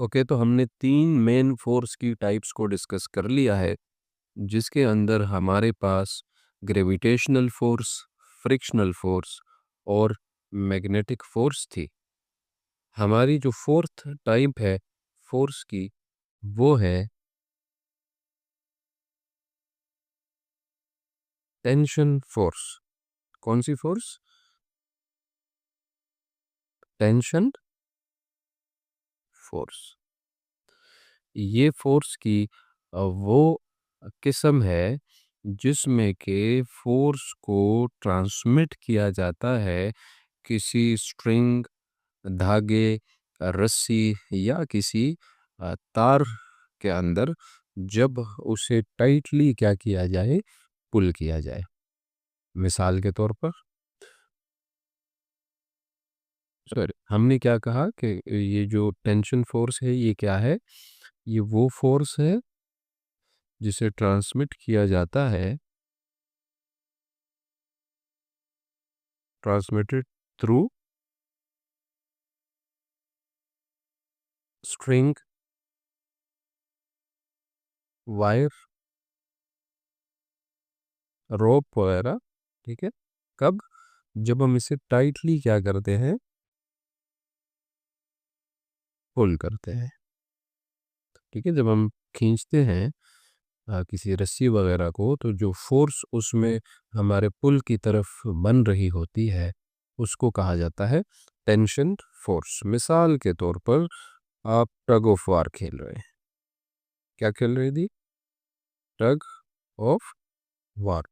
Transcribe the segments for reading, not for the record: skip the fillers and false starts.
Okay, तो हमने 3 main force की टाइप्स को डिस्कस कर लिया है, जिसके अंदर हमारे पास ग्रेविटेशनल फ़ोर्स, फ्रिक्शनल फ़ोर्स और मैग्नेटिक फ़ोर्स थी। हमारी जो 4th टाइप है फ़ोर्स की, वो है टेंशन फ़ोर्स। कौन-सी फ़ोर्स? Tension force. ये फ़ोर्स की वो किस्म है जिसमें के फ़ोर्स को ट्रांसमिट किया जाता है किसी स्ट्रिंग, धागे, रस्सी या किसी तार के अंदर, जब उसे टाइटली क्या किया जाए, पुल किया जाए। मिसाल के तौर पर सर, हमने क्या कहा कि ये जो टेंशन फ़ोर्स है ये क्या है? ये वो फ़ोर्स है जिसे ट्रांसमिट किया जाता है, ट्रांसमिटेड थ्रू स्ट्रिंग, वायर, रोप वगैरह। ठीक है? कब? जब हम इसे टाइटली क्या करते हैं, पुल करते हैं। ठीक है? जब हम खींचते हैं किसी रस्सी वगैरह को, तो जो फोर्स उसमें हमारे पुल की तरफ बन रही होती है, उसको कहा जाता है टेंशन फोर्स। मिसाल के तौर पर आप टग ऑफ वार खेल रहे हैं। क्या खेल रहे थी? Tug of war.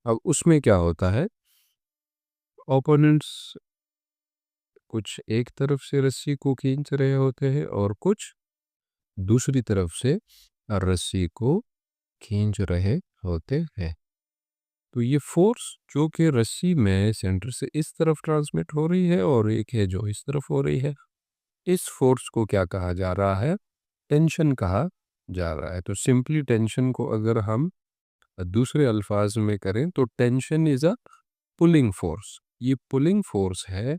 अब उसमें क्या होता है, ओपोनेंट्स कुछ एक तरफ से रस्सी को खींच रहे होते हैं और कुछ दूसरी तरफ से रस्सी को खींच रहे होते हैं। तो ये फोर्स जो कि रस्सी में सेंटर से इस तरफ ट्रांसमिट हो रही है और एक है जो इस तरफ हो रही है, इस फोर्स को क्या कहा जा रहा है? टेंशन कहा जा रहा है। तो सिंपली टेंशन को अगर हम दूसरे अल्फाज में करें तो tension is a pulling force. ये पुलिंग फोर्स है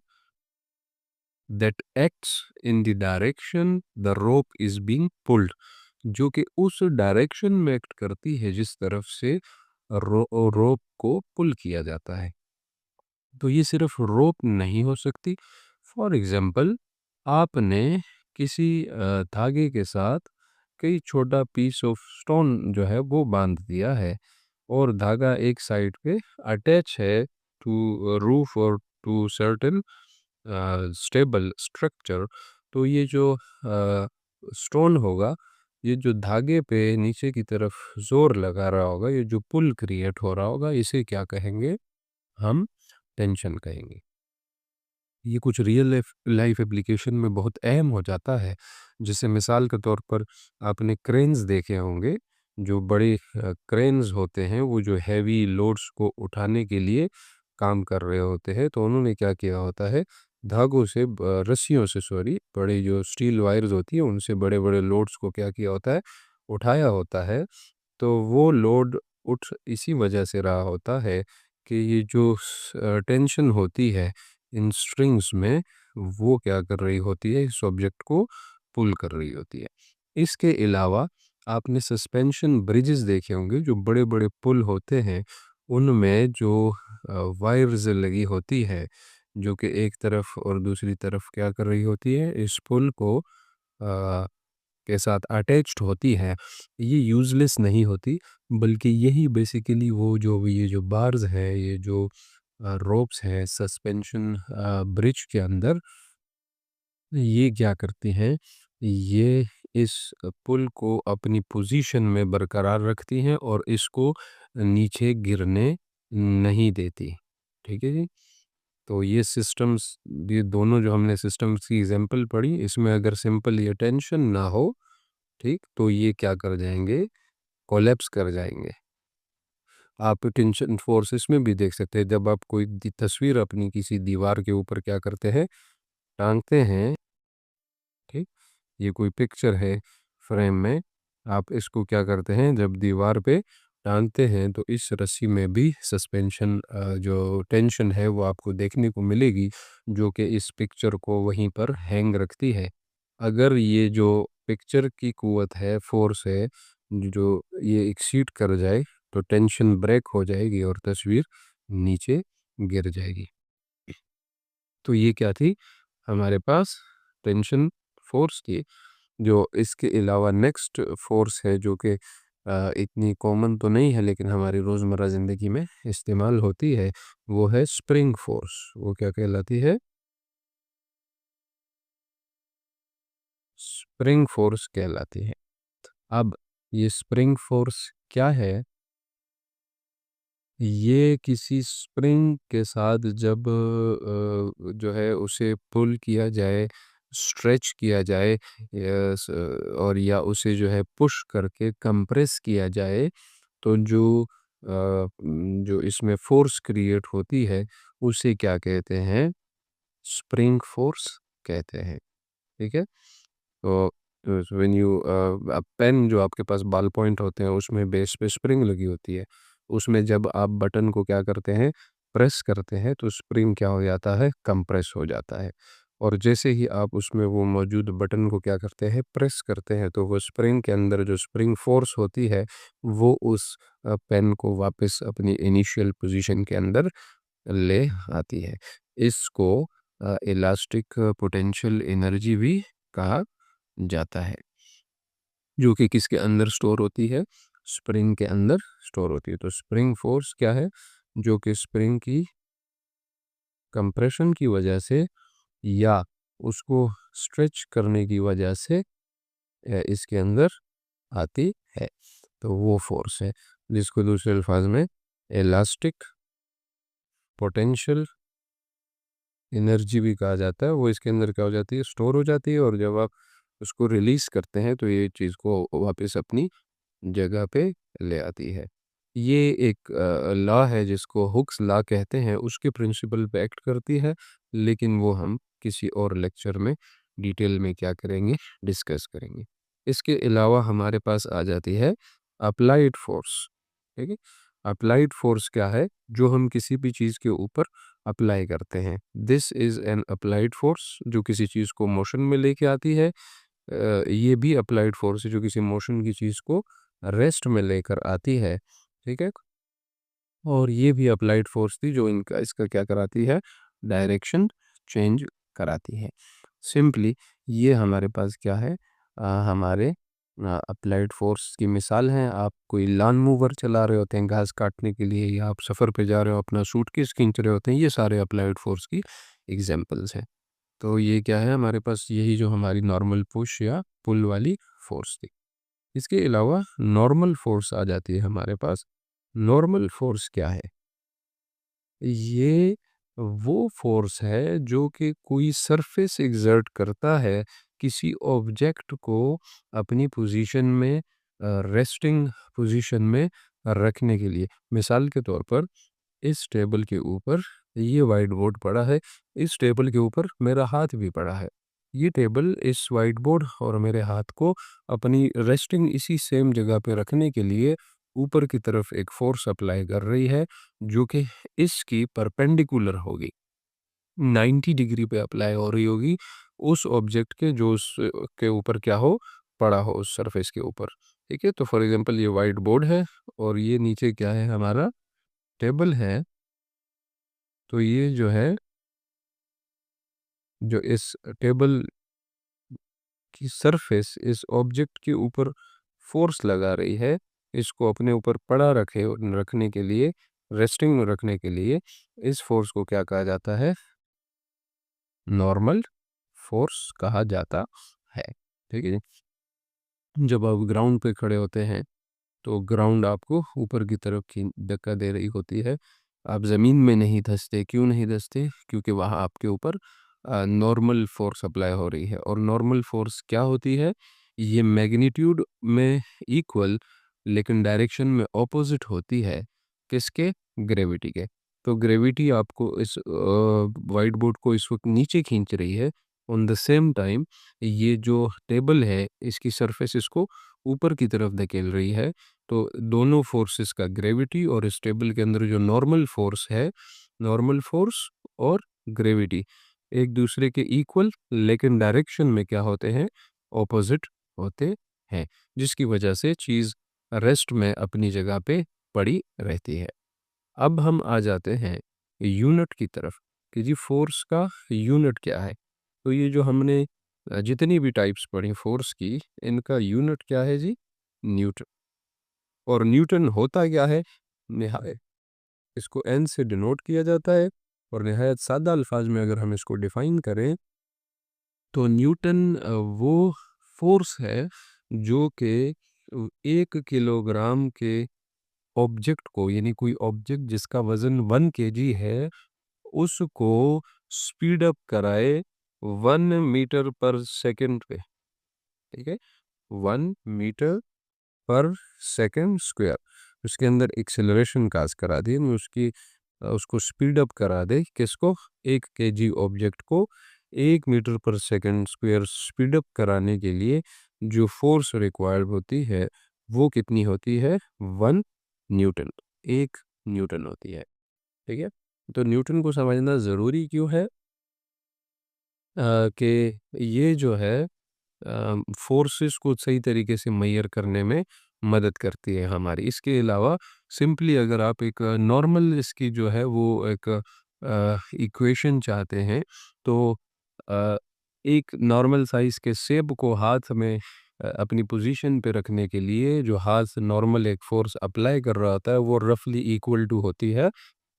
that acts in the direction the rope is being pulled, जो कि उस डायरेक्शन में एक्ट करती है जिस तरफ से रोप को पुल किया जाता है। तो ये सिर्फ रोप नहीं हो सकती। फॉर एग्जांपल, आपने किसी धागे के साथ कई छोटा पीस ऑफ स्टोन जो है वो बांध दिया है और धागा एक साइड पे अटैच है टू रूफ और टू सर्टेन स्टेबल स्ट्रक्चर। तो ये जो स्टोन होगा, ये जो धागे पे नीचे की तरफ जोर लगा रहा होगा, ये जो पुल क्रिएट हो रहा होगा, इसे क्या कहेंगे? हम टेंशन कहेंगे। ये कुछ रियल लाइफ लाइफ एप्लीकेशन में बहुत अहम हो जाता है। जैसे मिसाल के तौर पर आपने क्रेन्स देखे होंगे, जो बड़े क्रेन्स होते हैं वो जो हैवी लोड्स को उठाने के लिए काम कर रहे होते हैं, तो उन्होंने क्या किया होता है, धागों से रस्सियों से, सॉरी, बड़ी जो स्टील वायर्स होती है उनसे बड़े बड़े लोड्स को क्या किया होता है, उठाया होता है। तो वो लोड उठ इसी वजह से रहा होता है कि ये जो टेंशन होती है इन स्ट्रिंग्स में, वो क्या कर रही होती है, इस ऑब्जेक्ट को पुल कर रही होती है। इसके अलावा आपने सस्पेंशन ब्रिजेस देखे होंगे, जो बड़े बड़े पुल होते हैं, उनमें जो वायर्स लगी होती है, जो कि एक तरफ और दूसरी तरफ क्या कर रही होती है, इस पुल को के साथ अटैच्ड होती है। ये यूज़लेस नहीं होती, बल्कि यही बेसिकली वो जो ये जो बार्स हैं, ये जो रोप्स हैं सस्पेंशन ब्रिज के अंदर, ये क्या करती हैं, ये इस पुल को अपनी पोजीशन में बरकरार रखती हैं और इसको नीचे गिरने नहीं देती। ठीक है जी? तो ये सिस्टम्स, ये दोनों जो हमने सिस्टम्स की एग्जांपल पढ़ी, इसमें अगर सिंपल ये टेंशन ना हो, ठीक, तो ये क्या कर जाएँगे, कोलैप्स कर जाएँगे। आप टेंशन फोर्सेस में भी देख सकते हैं, जब आप कोई तस्वीर अपनी किसी दीवार के ऊपर क्या करते हैं, टांगते हैं, ठीक, ये कोई पिक्चर है फ्रेम में, आप इसको क्या करते हैं, जब दीवार पे टांगते हैं तो इस रस्सी में भी सस्पेंशन जो टेंशन है वो आपको देखने को मिलेगी, जो कि इस पिक्चर को वहीं पर हैंग रखती है। अगर ये जो पिक्चर की कुव्वत है, फोर्स है, जो ये एक्सीड कर जाए तो टेंशन ब्रेक हो जाएगी और तस्वीर नीचे गिर जाएगी। तो ये क्या थी हमारे पास? टेंशन फोर्स थी। जो इसके अलावा नेक्स्ट फोर्स है जो कि इतनी कॉमन तो नहीं है लेकिन हमारी रोज़मर्रा ज़िंदगी में इस्तेमाल होती है, वो है स्प्रिंग फोर्स। वो क्या कहलाती है? स्प्रिंग फोर्स कहलाती है। अब ये स्प्रिंग फोर्स क्या है? ये किसी स्प्रिंग के साथ जब जो है उसे पुल किया जाए, स्ट्रेच किया जाए और या उसे जो है पुश करके कंप्रेस किया जाए, तो जो इसमें फोर्स क्रिएट होती है उसे क्या कहते हैं? स्प्रिंग फोर्स कहते हैं। ठीक है। तो व्हेन यू पेन जो आपके पास बॉल पॉइंट होते हैं उसमें बेस पे स्प्रिंग लगी होती है। उसमें जब आप बटन को क्या करते हैं? प्रेस करते हैं तो स्प्रिंग क्या हो जाता है? कंप्रेस हो जाता है। और जैसे ही आप उसमें वो मौजूद बटन को क्या करते हैं? प्रेस करते हैं, तो वो स्प्रिंग के अंदर जो स्प्रिंग फोर्स होती है वो उस पेन को वापस अपनी इनिशियल पोजीशन के अंदर ले आती है। इसको इलास्टिक पोटेंशियल एनर्जी भी कहा जाता है, जो कि किसके अंदर स्टोर होती है? स्प्रिंग के अंदर स्टोर होती है। तो स्प्रिंग फोर्स क्या है? जो कि स्प्रिंग की कंप्रेशन की वजह से या उसको स्ट्रेच करने की वजह से इसके अंदर आती है। तो वो फोर्स है जिसको दूसरे अल्फाज में इलास्टिक पोटेंशियल एनर्जी भी कहा जाता है। वो इसके अंदर क्या हो जाती है? स्टोर हो जाती है, और जब आप उसको रिलीज़ करते हैं तो ये चीज़ को वापस अपनी जगह पे ले आती है। ये एक लॉ है जिसको हुक्स लॉ कहते हैं, उसके प्रिंसिपल पे एक्ट करती है, लेकिन वो हम किसी और लेक्चर में डिटेल में क्या करेंगे? डिस्कस करेंगे। इसके अलावा हमारे पास आ जाती है अप्लाइड फोर्स। ठीक है। अप्लाइड फोर्स क्या है? जो हम किसी भी चीज़ के ऊपर अप्लाई करते हैं। This is an applied force, जो किसी चीज़ को मोशन में लेके आती है। ये भी अप्लाइड फोर्स है जो किसी मोशन की चीज़ को रेस्ट में लेकर आती है। ठीक है। और ये भी अप्लाइड फोर्स थी जो इनका इसका क्या कराती है? डायरेक्शन चेंज कराती है। सिंपली ये हमारे पास क्या है? हमारे अप्लाइड फोर्स की मिसाल हैं। आप कोई लॉन मूवर चला रहे होते हैं घास काटने के लिए, या आप सफ़र पे जा रहे हो अपना सूटकेस खींच रहे होते हैं, ये सारे अप्लाइड फोर्स की एग्जांपल्स हैं। तो ये क्या है हमारे पास? यही जो हमारी नॉर्मल पुश या पुल वाली फोर्स थी। इसके अलावा नॉर्मल फोर्स आ जाती है हमारे पास। नॉर्मल फोर्स क्या है? ये वो फोर्स है जो कि कोई सरफेस एक्सर्ट करता है किसी ऑब्जेक्ट को अपनी पोजीशन में, रेस्टिंग पोजीशन में रखने के लिए। मिसाल के तौर पर इस टेबल के ऊपर ये वाइट बोर्ड पड़ा है, इस टेबल के ऊपर मेरा हाथ भी पड़ा है। ये टेबल इस वाइट बोर्ड और मेरे हाथ को अपनी रेस्टिंग इसी सेम जगह पे रखने के लिए ऊपर की तरफ एक फोर्स अप्लाई कर रही है, जो कि इसकी परपेंडिकुलर होगी, 90 डिग्री पे अप्लाई हो रही होगी उस ऑब्जेक्ट के जो उस के ऊपर क्या हो? पड़ा हो उस सरफेस के ऊपर। ठीक है। तो फॉर एग्जांपल ये वाइट बोर्ड है और ये नीचे क्या है? हमारा टेबल है। तो ये जो है, जो इस टेबल की सरफेस इस ऑब्जेक्ट के ऊपर फोर्स लगा रही है, इसको अपने ऊपर पड़ा रखने के लिए, रेस्टिंग में रखने के लिए, इस फोर्स को क्या कहा जाता है? नॉर्मल फोर्स कहा जाता है। ठीक है जी। जब आप ग्राउंड पे खड़े होते हैं तो ग्राउंड आपको ऊपर की तरफ धक्का दे रही होती है। आप ज़मीन में नहीं धंसते। क्यों नहीं धंसते? क्योंकि वहाँ आपके ऊपर नॉर्मल फोर्स अप्लाई हो रही है। और नॉर्मल फोर्स क्या होती है? ये मैग्नीट्यूड में इक्वल लेकिन डायरेक्शन में ऑपोजिट होती है। किसके? ग्रेविटी के। तो ग्रेविटी आपको इस वाइट बोर्ड को इस वक्त नीचे खींच रही है। ऑन द सेम टाइम ये जो टेबल है इसकी सरफेस इसको ऊपर की तरफ धकेल रही है। तो दोनों फोर्सेस का, ग्रेविटी और इस टेबल के अंदर जो नॉर्मल फोर्स है, नॉर्मल फोर्स और ग्रेविटी, एक दूसरे के इक्वल लेकिन डायरेक्शन में क्या होते हैं, ऑपोजिट होते हैं, जिसकी वजह से चीज़ रेस्ट में अपनी जगह पे पड़ी रहती है। अब हम आ जाते हैं यूनिट की तरफ कि जी फोर्स का यूनिट क्या है। तो ये जो हमने जितनी भी टाइप्स पढ़ी फोर्स की, इनका यूनिट क्या है जी, न्यूटन। और न्यूटन होता क्या है, निहायत इसको एन से डिनोट किया जाता है। और निहायत सादा अल्फाज में अगर हम इसको डिफाइन करें तो न्यूटन वो फोर्स है जो कि 1 किलोग्राम के ऑब्जेक्ट को, यानी कोई ऑब्जेक्ट जिसका वजन 1 kg है, उसको स्पीड अप कराए 1 मीटर पर सेकंड पे। ठीक है, 1 मीटर पर सेकंड स्क्वायर। उसके अंदर एक्सेलरेशन काज करा दी, मैं उसको स्पीड अप करा दे, किसको, 1 kg ऑब्जेक्ट को 1 मीटर पर सेकंड स्क्वायर स्पीड अप कराने के लिए जो फोर्स रिक्वायर्ड होती है वो कितनी होती है, 1 न्यूटन, 1 न्यूटन होती है। ठीक है, तो न्यूटन को समझना ज़रूरी क्यों है कि ये जो है फोर्सेस को सही तरीके से मेजर करने में मदद करती है हमारी। इसके अलावा सिंपली अगर आप एक नॉर्मल इसकी जो है वो एक इक्वेशन चाहते हैं तो अ, एक नॉर्मल साइज़ के सेब को हाथ में अपनी पोजीशन पे रखने के लिए जो हाथ नॉर्मल एक फोर्स अप्लाई कर रहा होता है वो रफली इक्वल टू होती है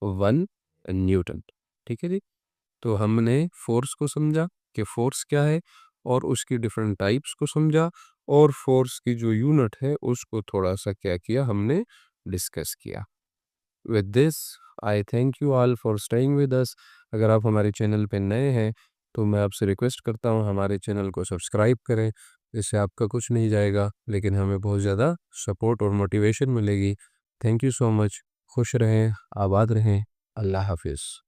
1 न्यूटन। ठीक है जी, तो हमने फोर्स को समझा कि फोर्स क्या है और उसकी डिफरेंट टाइप्स को समझा, और फोर्स की जो यूनिट है उसको थोड़ा सा क्या किया, हमने डिस्कस किया। With this I thank you all for staying with us. अगर आप हमारे चैनल पे नए हैं तो मैं आपसे रिक्वेस्ट करता हूँ हमारे चैनल को सब्सक्राइब करें। इससे आपका कुछ नहीं जाएगा लेकिन हमें बहुत ज़्यादा सपोर्ट और मोटिवेशन मिलेगी। Thank you so much. खुश रहें, आबाद रहें। अल्लाह हाफिज़।